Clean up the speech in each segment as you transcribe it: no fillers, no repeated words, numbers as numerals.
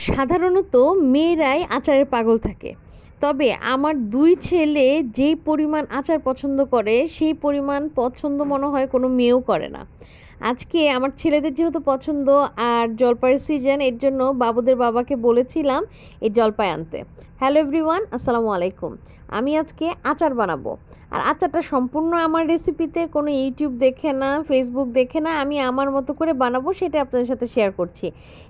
সাধারণত মেয়েরাই আচারের পাগল থাকে। তবে আমার ২ ছেলে যেই পরিমাণ আচার পছন্দ করে, সেই পরিমাণ পছন্দ মনে হয় কোনো মেয়েও করে না। আজকে আমার ছেলেদের যেহেতু পছন্দ আর জলপাইয়ের সিজন, এর জন্য বাবুদের বাবাকে বলেছিলাম এই জলপাই আনতে। হ্যালো এভরিওয়ান, আসসালামু আলাইকুম। আমি আজকে আচার বানাবো। আর আচারটা সম্পূর্ণ আমার রেসিপিতে, কোনো ইউটিউব দেখে না, ফেসবুক দেখে না, আমি আমার মতো করে বানাবো, সেটা আপনাদের সাথে শেয়ার করছি।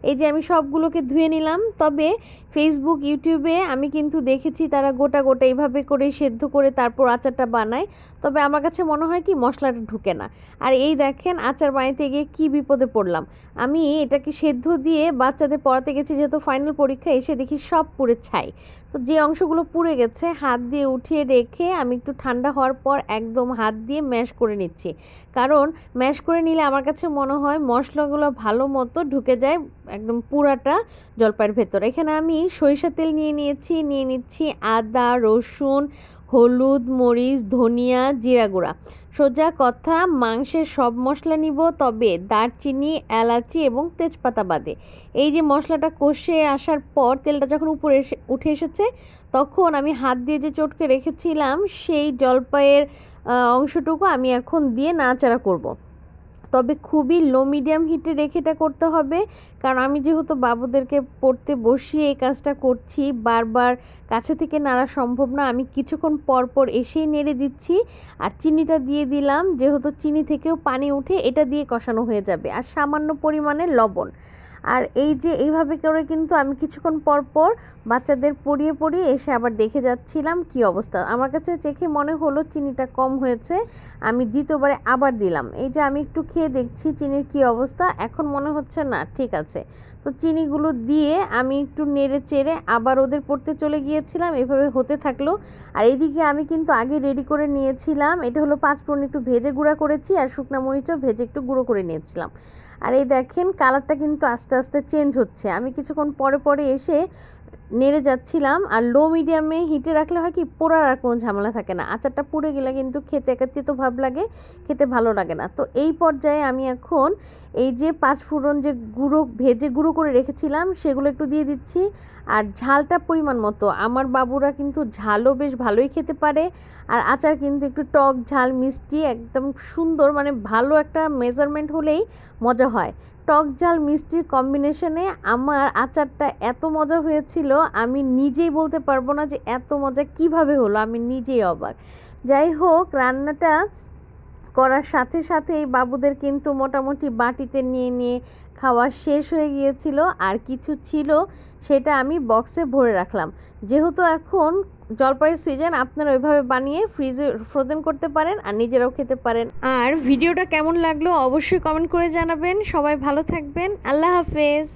এই যে আমি সবগুলোকে ধুয়ে নিলাম। তবে ফেসবুক, ইউটিউবে আমি কিন্তু দেখেছি তারা গোটা গোটা এইভাবে করে সেদ্ধ করে তারপর আচারটা বানায়। তবে আমার কাছে মনে হয় কি মশলাটা ঢুকে না। আর এই দেখেন আচার বানাইতে গিয়ে কি বিপদে পড়লাম। আমি এটাকে সেদ্ধ দিয়ে বাচ্চাদের পড়াতে গেছি, যেহেতু ফাইনাল পরীক্ষা, এসে দেখি সব পুড়ে ছাই। তো যে অংশগুলো পুড়ে গেছে হাত দিয়ে উঠিয়ে রেখে আমি একটু ঠান্ডা হওয়ার পর একদম হাত দিয়ে ম্যাশ করে নিচ্ছি। কারণ ম্যাশ করে নিলে আমার কাছে মনে হয় মশলাগুলো ভালো মতো ঢুকে যায় একদম পুরাটা জলপাইয়ের ভেতর। এখানে আমি সরিষার তেল নিয়ে নিচ্ছি আদা, রসুন, হলুদ, মরিচ, ধনিয়া, জিরা গুঁড়া। সোজা কথা, মাংসের সব মশলা নিব, তবে দারচিনি, এলাচি এবং তেজপাতা বাদে। এই যে মশলাটা কষে আসার পর তেলটা যখন উপরে উঠে এসেছে, তখন আমি হাত দিয়ে যে চটকে রেখেছিলাম সেই জলপাইয়ের অংশটুকু আমি এখন দিয়ে নাড়াচাড়া করব। তবে খুবই লো মিডিয়াম হিটে রেখে এটা করতে হবে, কারণ আমি যেহেতু বাবুদেরকে পড়তে বসিয়ে এই কাজটা করছি, বারবার কাছে থেকে নাড়া সম্ভব না। আমি কিছুক্ষণ পর পর এসেই নেড়ে দিচ্ছি। আর চিনিটা দিয়ে দিলাম, যেহেতু চিনি থেকেও পানি উঠে, এটা দিয়ে কষানো হয়ে যাবে। আর সামান্য পরিমাণে লবণ। আর এই যে এইভাবে করে কিন্তু আমি কিছুক্ষণ পর পর বাচ্চাদের পড়িয়ে পড়িয়ে এসে আবার দেখে যাচ্ছিলাম কি অবস্থা। আমার কাছে চেখে মনে হলো চিনিটা কম হয়েছে, আমি দ্বিতীয়বারে আবার দিলাম। এই যে আমি একটু খেয়ে দেখছি চিনির কি অবস্থা, এখন মনে হচ্ছে না ঠিক আছে। তো চিনিগুলো দিয়ে আমি একটু নেড়ে চেড়ে আবার ওদের পড়তে চলে গিয়েছিলাম। এভাবে হতে থাকলো। আর এদিকে আমি কিন্তু আগে রেডি করে নিয়েছিলাম, এটা হলো 5 ফোড়ন একটু ভেজে গুঁড়া করেছি, আর শুকনো মরিচও ভেজে একটু গুঁড়ো করে নিয়েছিলাম। আর এই দেখেন কালারটা কিন্তু আস্তে আস্তে চেঞ্জ হচ্ছে। আমি কিছুক্ষণ পরে পরে এসে নেড়ে যাচ্ছিলাম। আর লো মিডিয়ামে হিটে রাখলে হয় কি পোড়ার আর কোনো ঝামেলা থাকে না। আচারটা পুড়ে গেলে কিন্তু খেতে একটা তেতো ভাব লাগে, খেতে ভালো লাগে না। তো এই পর্যায়ে আমি এখন এই যে 5 ফোড়ন যে ভেজে গুঁড়ো করে রেখেছিলাম সেগুলো একটু দিয়ে দিচ্ছি। আর ঝালটা পরিমাণ মতো, আমার বাবুরা কিন্তু ঝালও বেশ ভালোই খেতে পারে। আর আচার কিন্তু একটু টক ঝাল মিষ্টি একদম সুন্দর, মানে ভালো একটা মেজারমেন্ট হলেই মজা হয়। টক ঝাল মিষ্টির কম্বিনেশনে আমার আচারটা এত মজা হয়েছিল, আমি নিজেই বলতে পারবো না যে এত মজা কিভাবে হলো, আমি নিজেই অবাক। যাই হোক, রান্নাটা করার সাথে সাথে এই বাবুদের কিন্তু মোটামুটি বাটিতে নিয়ে নিয়ে খাওয়া শেষ হয়ে গিয়েছিল। আর কিছু ছিল সেটা আমি বক্সে ভরে রাখলাম। যেহেতু এখন জলপাইয়ের সিজন, আপনারা ওইভাবে বানিয়ে ফ্রিজে ফ্রোজেন করতে পারেন আর নিজেরাও খেতে পারেন। আর ভিডিওটা কেমন লাগলো অবশ্যই কমেন্ট করে জানাবেন। সবাই ভালো থাকবেন। আল্লাহ হাফেজ।